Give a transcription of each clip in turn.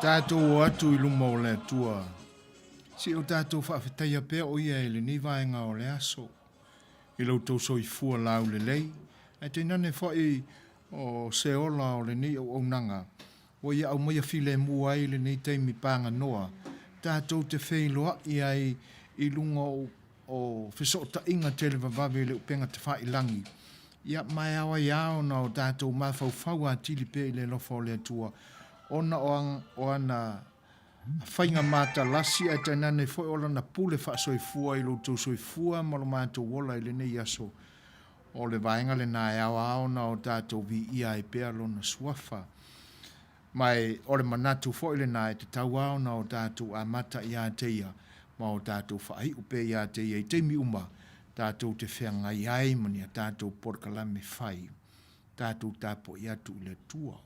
tātou atu I luma o le atua. Si o tātou whaafetaia pēr o ia ele ni vaenga o le aso. I lau tau soifua lau le lei. Ai te nane whai o se ola o le ni o nanga. O ia au mai a file mua ai le ni teimi panga noa. Tātou te whailoa I ai I lunga o whisota inga tele vavawe le upenga te whai langi. Ia mai awa iao na o tātou mawhau a tili pē le lofo le atua. Ona o ana whainga mata lasi ai tainane foi ola na pule wha soifua I loutou soifua ma lo mātou wola I le nei aso. O le vaenga le nā awa ao na o tātou vi ia I pēr lona suafa. Mai o le manatu foi le nā e te tau ao na o tātou a mata ia teia ma o tātou whai upe ia teia I teimi uma tātou te whenga iai mani a tātou Polokalame whai. Tātou tāpo ia tu le tua.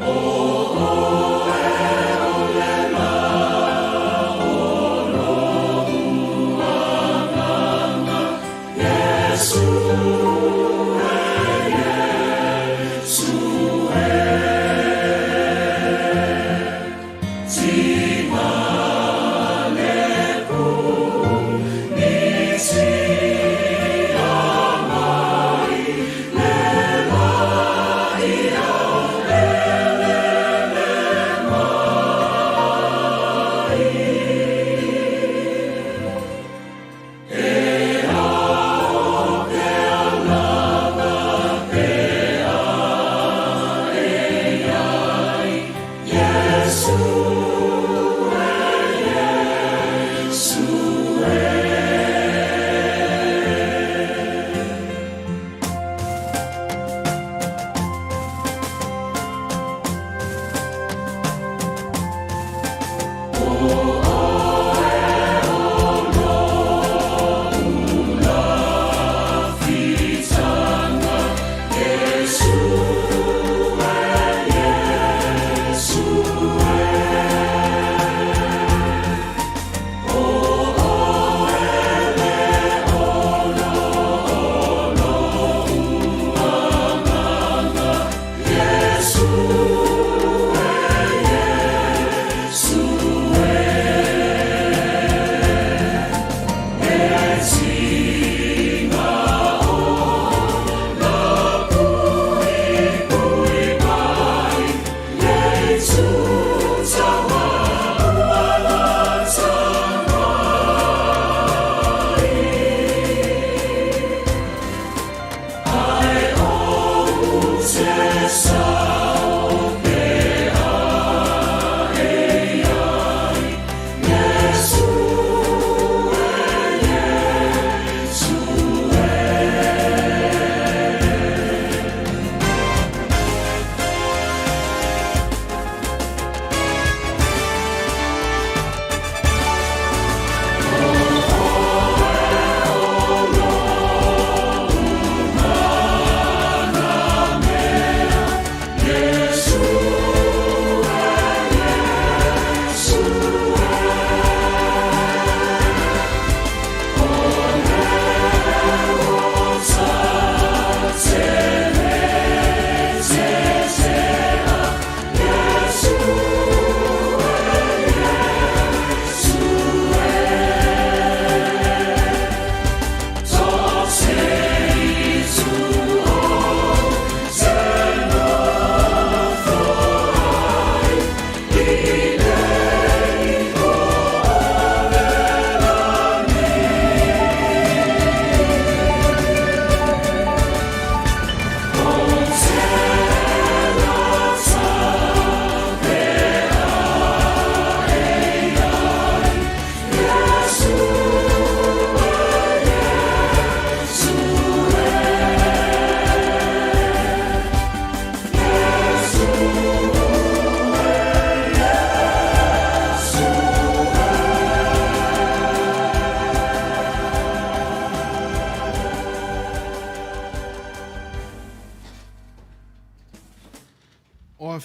Oh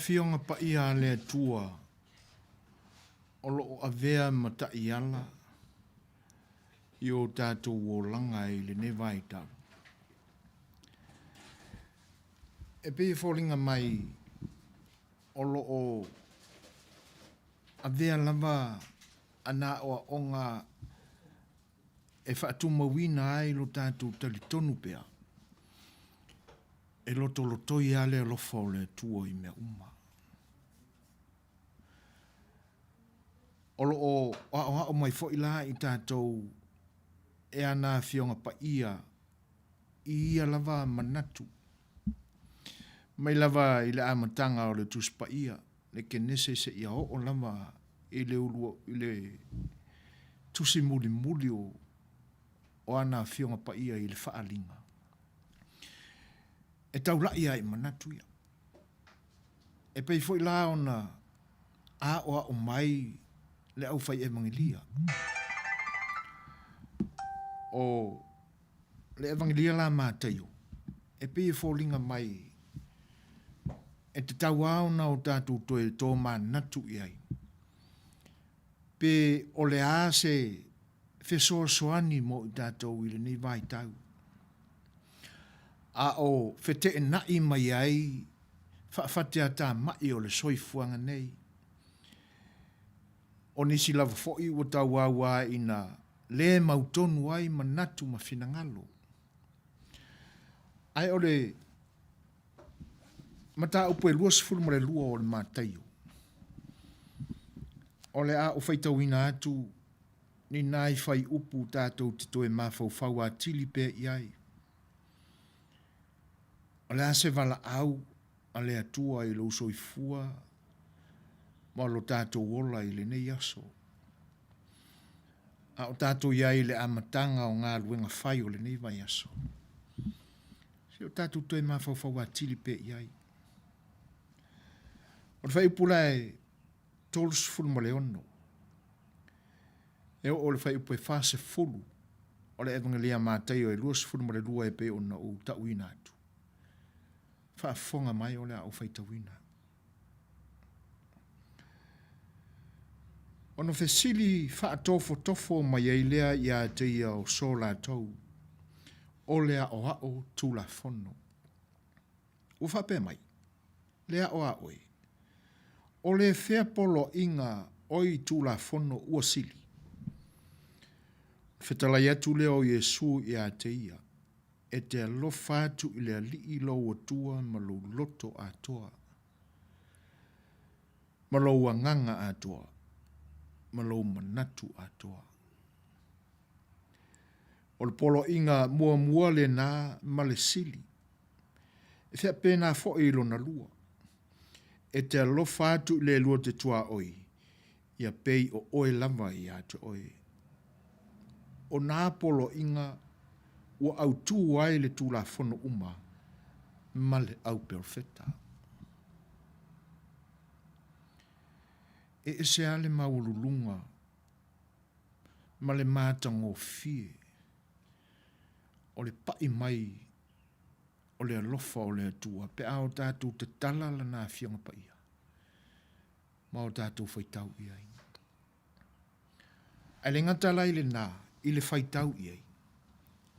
fionga pa ia le tua o loo avea mata iala i o tātou o langa i le ne vai tau. E pe fōringa mai o loo avea lava ana o onga e whaatu mawina ai lo tātou tali tonu pea. E loto lotoi ale alofa o le tua i mea uma. O loo o mai fo ila i tātou e ana fionga pa ia i ia lava manatu. Mai lava i le amatanga o le tus pa ia le ke nese se ia o lava i le ulu i le tusi muli muli o ana fionga pa ia i le whaalinga. E tau la ia i manatu ia. E pei fo ila ona a o mai le au fai evangelia. O le evangelia la mātaio. E pei fōlinga mai e te tau au na o tātou toe tō manatu iai. Pe o le a se fesoa soani mo i tātou i le nei vai tau. A o fete e nai mai ai whaafate a tā mai o le soifuanga nei. O nisi lava fo'i o tau au a ina le mautonu ai manatu ma finangalo. Ai o le mata upo e luas fulu mo le lua o le mātaio. O le a o whaitawina atu ni nai whai upu tātou te toe mawhau a tili pe iai. O le a se vala au a le atua i lo soifua ma lo tātou ola i le nei aso. A o tātou iai le amatanga o ngā luenga whai o le nei vai aso. Se o tātou toe mawhau a tili pe iai. O le whai upula e tolus fulu ma le ono. E o le whai upu e whase fulu. O le evangelia mātaio e luas fulu ma le lua e pe ona o tauina atu. Whaafonga mai o le a o whaitawina. Ono fesili whaatofo mai eilea i a te ia o sola tau. O lea o hao tula fono. O whape mai. Lea o a oe. O le fea polo inga oi tula fono ua sili. Whetalai atu leo Yesu i a te ia. E te alofatu i le ali i lo atua ma lo loto atoa. Ma lo wanganga atoa. Ma lo manatu atoa. O le polo inga mua le na ma le sili. E fea pēnā fo i lo na lua. E te alofatu i le lua te tua oi. Ia pei o oe lava i ate oi. O nā polo inga ua au tū ai le tūla fono uma ma le au perfeta. E se ale maululunga ma le mātango fie o le pai mai o le alofa o le atua pe ao tātou te tala la nā fionga pa ia ma o tātou whaitau iai. Ai le ngatala i le nā i le whaitau iai.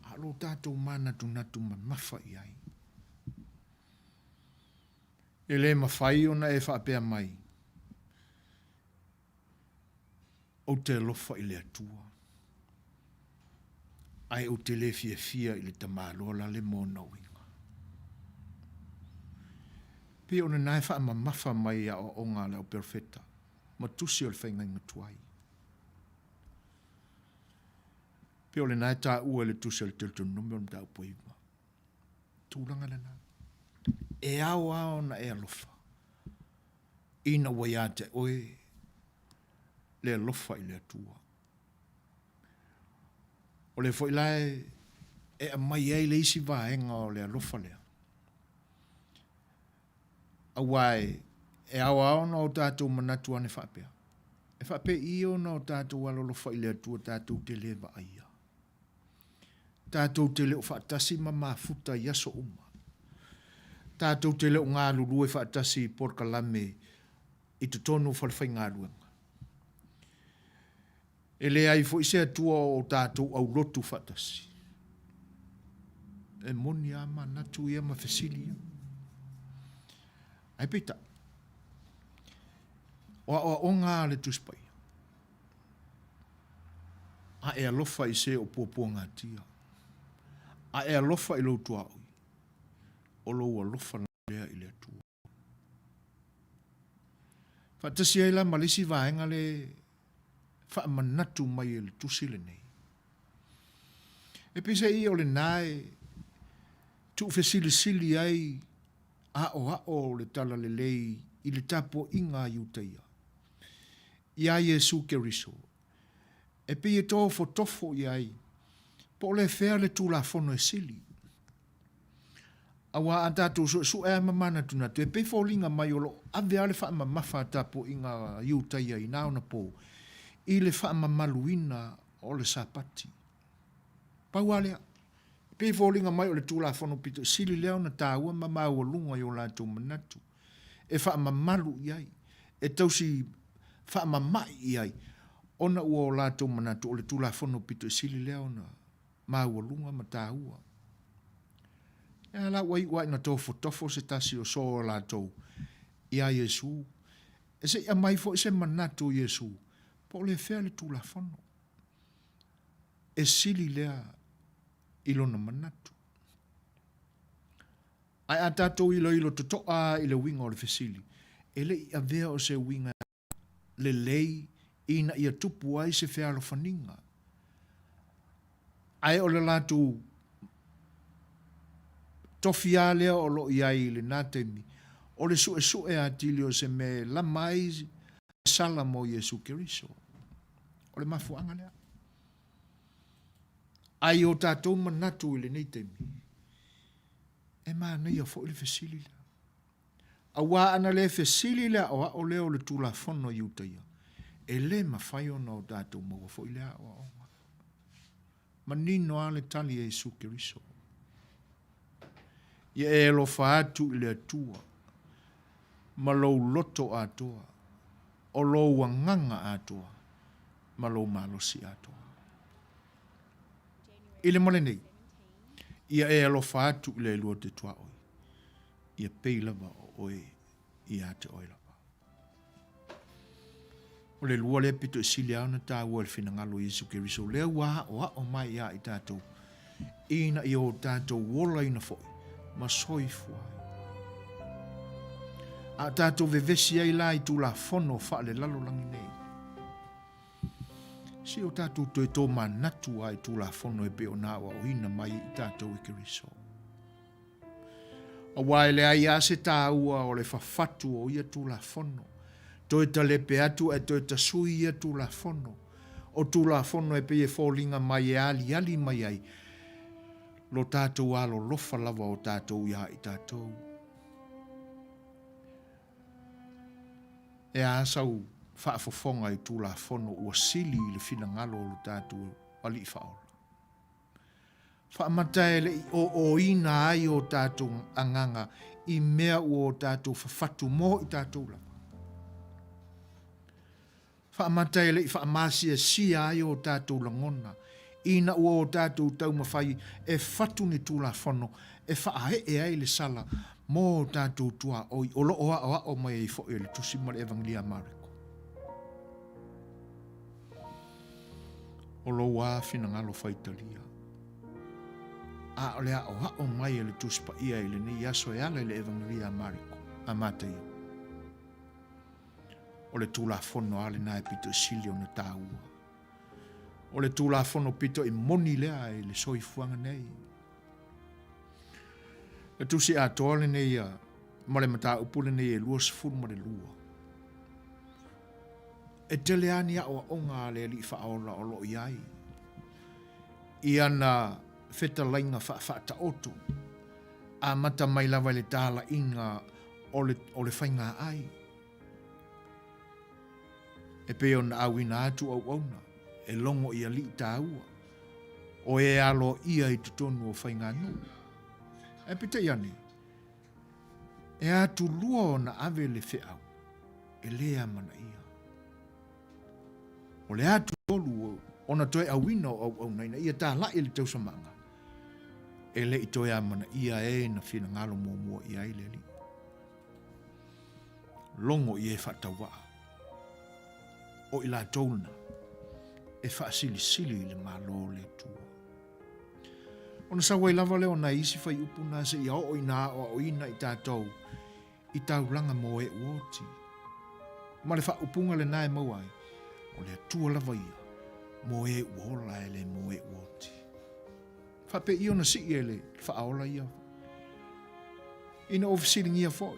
Alo tātou manatu natu ma mawha iai. E le mawhai ona e whaapea mai. O te alofa i le atua. Ai o te le fia i le tamalola le mona winga. Pe ona nai wha ma mawha mai a o ngā leo perfeta. Ma tusi o le whainga inga tuai. Pe o le nai tā ua le tusi o le teltu numero mta upoima. Tūranga le nā. E ao na e alofa. Ina waiate oe. Le alofa i le atua. O le foilae e a mai ei le isi vaenga o le alofa lea. Awai e ao na o tātou manatu ane whapea. E whape io na o tātou alolofa i le atua tātou te lewa aia. Tātou te leo whaatasi ma mafuta yaso uma. tātou te leo ngā lulu e whaatasi Polokalame I te tonu whalawhai ngā ruanga. E le ai fo ise atua o tātou au lotu whaatasi. E moni a manatu ia ma fesili ia. Ai pita. O ngā le tuspai. A e alofa I se o pōpō ngā tia. A e alofa I lau tua oi. O lau alofa na lea I le atua. Whaatasi ai la malisi vaenga le wha manatu mai e le tusi le nei. E pisa I o le nae tu fesili ai a o le tala le lei I le tapo I ngā iutaia. Ia Yesu Keriso. E pi e tō tofo I ai. Po le fea le tūlafono e sili. Awa a tātou su e mamana tuna tu. E pe fōlinga mai o lo ave ale wha mamafa tapo I ngā iutaia I naona po. I le wha mamaluina o le sapati. Pau alea. Pe fōlinga mai o le tūlafono pito sili leo na tāua mamau o lunga I o lātou manatu. E wha mamalu I ai. E tausi wha mamai I ai. Ona ua o lātou manatu o le tūlafono pito sili leo na mau o lunga ma tāua. E la wai na tofo se tasi o so o lātou I a Yesu. E se ia mai fo se manatu Yesu. Po le fea le tūlafono. E sili lea I lona manatu. Ai a tātou ilo totoa I le winga o le fesili. E le ia vea o se winga le lei ina ia tupu ai se fea lo faninga. Ai o le lātou tofia lea o lo iai le nātemi. O le su e atili o se me la mai sala mo Yesu Keriso. O le mafuanga lea. Ai o tātou manatu I le neitemi. E mana ia fo I le fesili lea. Awa ana le fesili lea o leo le tūlafono iutaia. E le mawhai ona o tātou maua fo I lea o. Manino ale tali Yesu Keriso. Ia e lo faatu I le atua. Ma lou loto atoa. O lou wanganga atoa. Ma lou malosi atoa. I le mole nei. Ia e lo faatu I le lua te tua oi. Ia pei lava o oe ia te oe lava. O le lua le pito sili au na tā ua le finangalo Yesu Keriso. Lea ua o mai ia I tātou. Ina I o tātou wola ina foi. Ma soifua. A tātou vevesi ai la I tūlafono wha le lalo langi nei. Si o tātou toi tō manatu ai tūlafono e pe o nā wa o ina mai I tātou I Keriso. A wai le ai ase tā ua o le whawhatu o ia tūlafono. Toi ta lepe atu e toi ta sui ia tūlafono. O tūlafono e pe e fōlinga mai e ali mai ai. Lo tātou alo lofa lava o tātou ia I tātou. E asau whaafofonga I tūlafono ua sili I le finangalo o lo tātou ali whaola. Whaamatai le o ina ai o tātou anganga I mea o tātou whawhatu mo I tātou lava. Whaamatai le whaamasia sia ai o tātou langona. Ina ua o tātou tau mawhai e whatu ni tūlafono e whaahe e ai le sala mō tātou tua oi o loo o mai e fo e le tusi ma le evangelia mariko. O lo wā finangalo whaitalia. A o lea o mai e le tusi pa ia e le ni aso e ala le evangelia mariko. A mātai. O le tūlafono ale na e pito sili o na tāua. O le tūlafono pito I moni lea e le soifuanga nei. Le tusi a toale nei a ma le mata upule nei e lua sifuru ma le lua. E tele ani a o onga le li whaola o lo iai. I ana wheta lainga whaata oto. A mata mai lava le tāla inga o le whainga ai. E pe on awina atu au auna. E longo ia li tāua. O e alo ia I tutonu o whainga nu. E pita iani. e atu lua o na ave le fe'au, e lea mana ia. O le atu tolu o na toe awina au naina ia tā lai le tausamanga. E le i toe a mana ia e na whina ngalo mua ia i le li. Longo i e whatawaa. O i la tōna, e whaasili le malo le tua. O na sawa i lava leo na isi whai upuna se i o ina o ina i tātou, i taulanga mo e uoti. Ma le wha upunga le nae mauai, o le tua lava ia, mo e uola e le mo e uoti. Whape i ona si e le whaola ia. Ina ofisiling ia foi.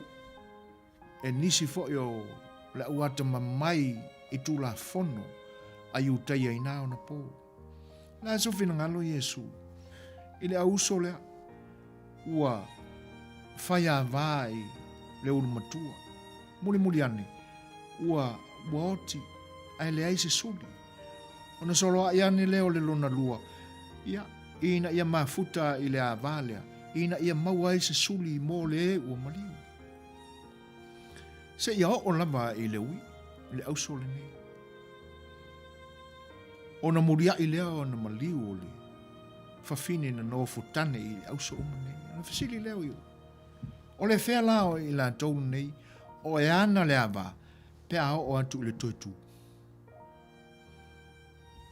E nisi foi o le uata mamai i tula fono, ai utaia ina ona po. La sofina ngalo Yesu. Ile auso lea. Ua whaia vai le ulu matua. Muli ane. Ua waoti. Ai le aise suli. Ona solo ai ane leo le lona lua. Ia. Ina ia mafuta i le avalea. Ina ia mau aise suli mo le ua maliu. Se ia o lava i le ui. Le auso le nei. Ona muria i lea o na maliu o le. Fafine na no futane i le auso o nei. Na fasili leo iu. O le fea lao i la tau nei. O e ana le ava. Pe ao o atu le toitu.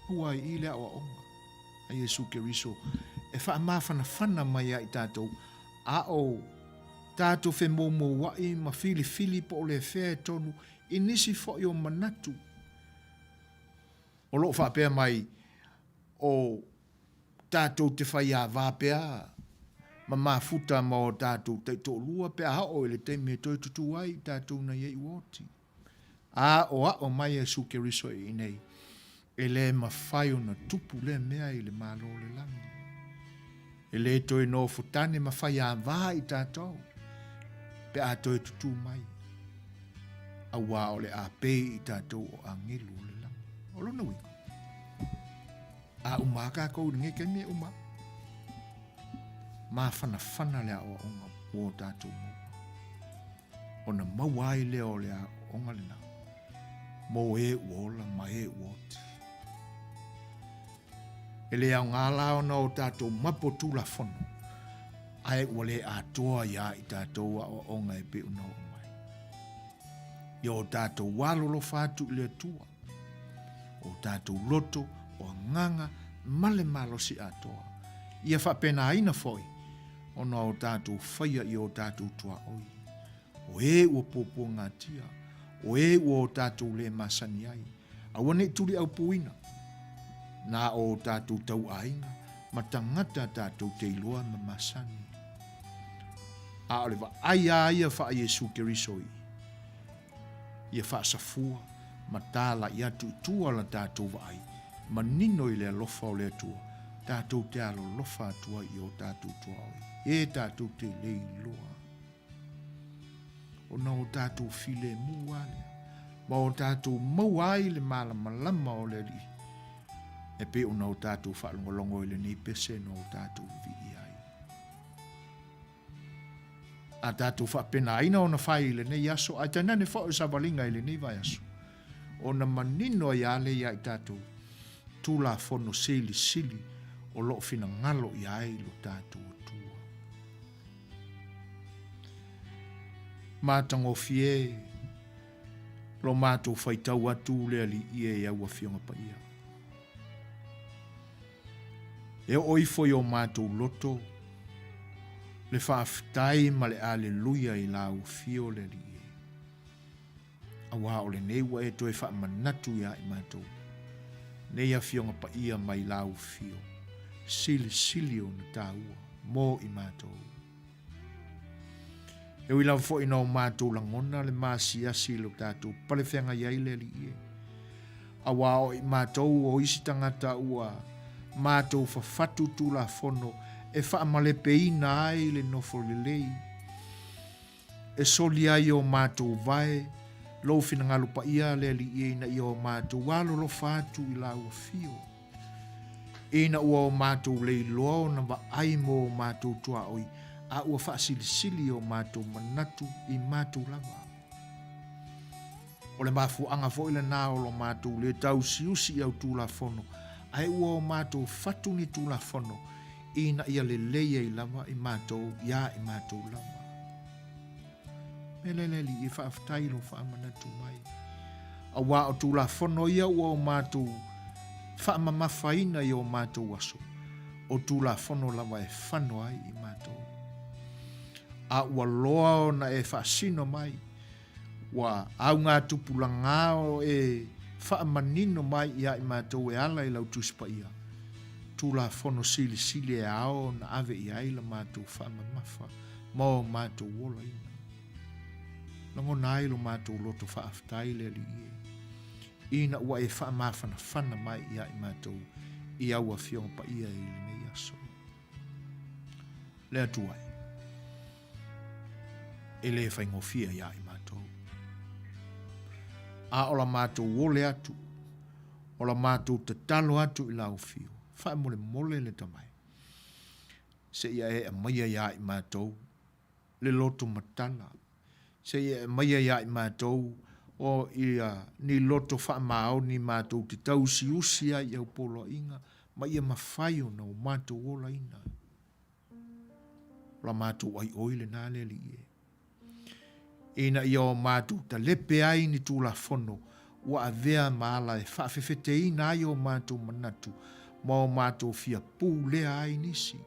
Hua i lea o onga. A Yesu Keriso. E wha mawhana mai a i tātou. A o tātou fe momo wai ma fili po le fea tonu. I nisi fo i o manatu. O lo whapea mai o tātou te whai a vāpea. Ma mafuta ma o tātou te tō lua pea hao ele te me toi tutu ai tātou na iei woti. A o mai Yesu Keriso i nei. E le mawhai o na tupu le mea i le malo le langi. E le toi no futane mawhai a vā i tātou. Pe a toi tutu mai. A wā o le a pē i tātou o a ngelu le langi. O lona wiko. A umaka kou nge kemi e umaka. Ma whana lea o onga o tātou mo. O na mawai leo lea onga le nao. Mo e uola ma e uoti. E lea ngā lao na o tātou mapo tūla whono. Ai wale a toa ia i tātou a o onga e pe una o mai. I o tātou walolo whātu i lea tua. O tātou loto o nganga male malosi a toa. Ia whapena aina foi. Ona o tātou whaia i o tātou tua oi. O e ua popo ngā tia. O e ua o tātou le masani ai. Awane tuli au puina. Nā o tātou tau ainga. Ma tangata tātou te iloa ma masani. A olewa ai wha Yesu Keriso i. Ia wha safua. Ma tāla i atu tua la tātou wa ai. Ma nino i lea lofa o lea tua. Tātou te alo lofa atua i o tātou tua oi. E tātou te lei loa. O na o tātou file muale. Ma o tātou mauai le malama o le li. E pe o na o tātou whaalongolongo i le ni pese na o tātou vi ai. A tātou whaapena aina o na whai i le nei aso. Ai tainane whao sa walinga i le nei vai aso. O na manino i ale i ai tātou. Tūla whono sili o lo fina ngalo i ai lo tātou tua. Mātango fie lo mātou whaitau atu lea li ie i aua fionga pa ia. E oi foi o mātou loto le whaafitai ma le aleluia i lau fio le li ie. Awa o le neua e toi whaamanatu ia i mātou. Nei a fionga pa ia mai lau fio. Sili o na tāua. Mō i mātou. E ui lau fo ina o mātou langona le māsiasi lo tātou. Pale whenga iai le li ie. Awa o i mātou o isi tangata ua. Mātou whawhatu tūla whono. E whaamale peina ai le nofo le lei. E soli ai o mātou vai. Lo fina ngalu pa ia le li ie na i o mātou. Walo lo whātu i lau fio. Ina ua o mātou lei loa na wa ai mo mātou tua oi. a ua whaasilisili o mātou manatu I mātou lava. O le mafuanga fo ile nā o lo mātou le tau siusi au tūlafono, ai ua o mātou fatu ni tūlafono, ina ia le leia I lava I mātou, ia I mātou lava. Meleleli I whaaftailo whaamanatu mai. A wā o tūlafono ia ua o mātou, whaamamafaina I o mātou aso, o tūlafono lava e whano ai I mātou. A ua loa o na e whaasino mai, wa au ngā tupulanga o e whaamanino mai ia I mātou e ala I lau tuspa ia. Tūlafono sili e ao na ave I aila mātou whaamamafa, mō mātou wola ina. Lango nai lo mātou loto whaaftai le li ie. Ina ua e whaamafana whana mai ia I mātou I aua whionga pa ia I le nei aso. Lea tuai. E le whaingofia ia I mātou. A ola mātou wole atu. Ola mātou te talo atu I lau whio. Whae mole le tamai. Se ia e a maia ia I mātou. Le loto matala. Se ia e maia ia I mātou. O ia ni loto whaamao ni mātou te tausi usia I au polo inga. Ma ia mawhaio na o mātou wola ina. La mātou ai oile nā le li e. Ina ia o mātou ta lepe ai ni tūlafono. Wa avea maala e whaafewhete ina ai o mātou manatu. Ma o mātou fia pū lea ai nisi.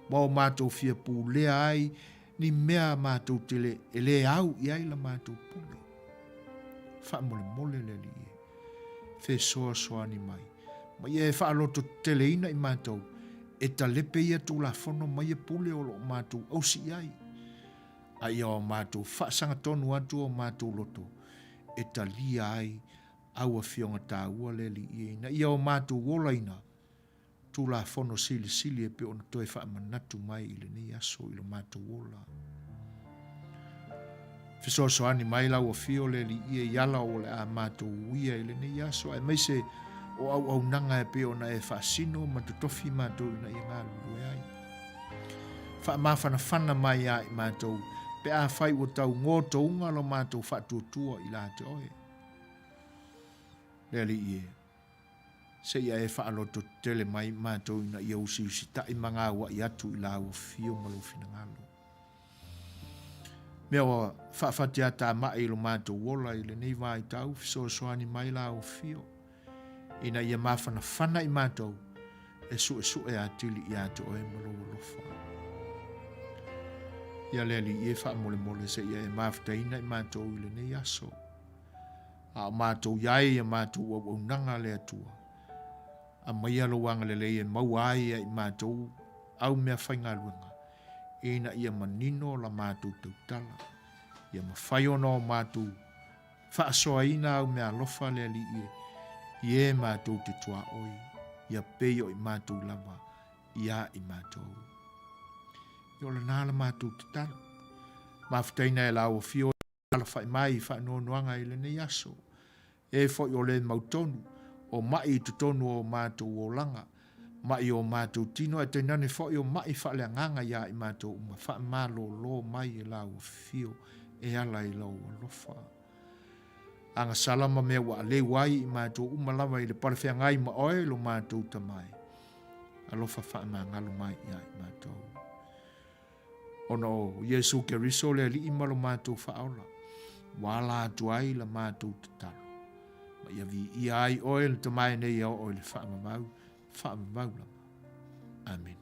Ma o mātou fia pū lea ai ni mea mātou tele e le au I ai la mātou pule. Whaamole le li e. Whe soa ni mai. Ma ia e whaaloto tele ina I mātou. E ta lepe ia tūlafono ma ia pule o lo mātou ausi ai. A ia o mātou whaasanga tonu atu o mātou loto. E ta lia ai aua whionga tā ua le li e. Na ia o mātou wola ina. Tūlafono sili e pe ona toe whaamanatu mai I le nei aso I lo mātou wola. Fesoasoani mai lau o fio le li ie yala o le a mātou uia I le nei aso. Ai mai se o au nanga e pe ona e whaasino ma tu tofi mātou ina I ngā lulu e ai. Whaamawhana whana mai a I mātou. Pe a whai o tau ngoto unga lo mātou whatuatua I la te oe. Le li ie. Se ia e whaaloto tele mai mātou ina ia usi ta I mga ua I atu I la ua fio malo fina ngalo. Mea o whaafati ata mai lo mātou wola I le nei vai tau fisoasoani mai la ua fio. Ina ia mawhana whana I mātou e su e atili I atu oe malo lofa. Ia le li ie wha mole se ia e mawhata ina I mātou I le nei aso. A mātou iai a mātou au nanga le atua. A mai alo wanga le e mau ai I mātou au mea whainga luenga. Ina ia manino la mātou tautala. Ia mawhaiono o mātou. Whaasoa ina au mea lofa le li ie. Ie mātou te tua oi. Ia peio I mātou lama. Ia I mātou. Ia ola nāla mātou te tala. Mawhataina e lau o fio. Ala whai mai whaanoanoanga I le nei aso. E whai o le mautonu. O mai tutonu o mātou o langa. Mai o mātou tino e teinane whai o mai whale nganga ia I mātou uma. Wha malo lo mai e lau o fio. E ala I lau o lofa. Anga salama mea wa le wai I mātou uma lava I le parewhia ngai ma oe lo mātou tamai. Alofa wha ma ngalo mai ia I mātou. Ono Yesu Keriso le li ima lo mātou wha aula. Wala atuai la mātou te talo. Ma ia vi ia ai oe le tamai nei au oe le wha mamau lama. Amen.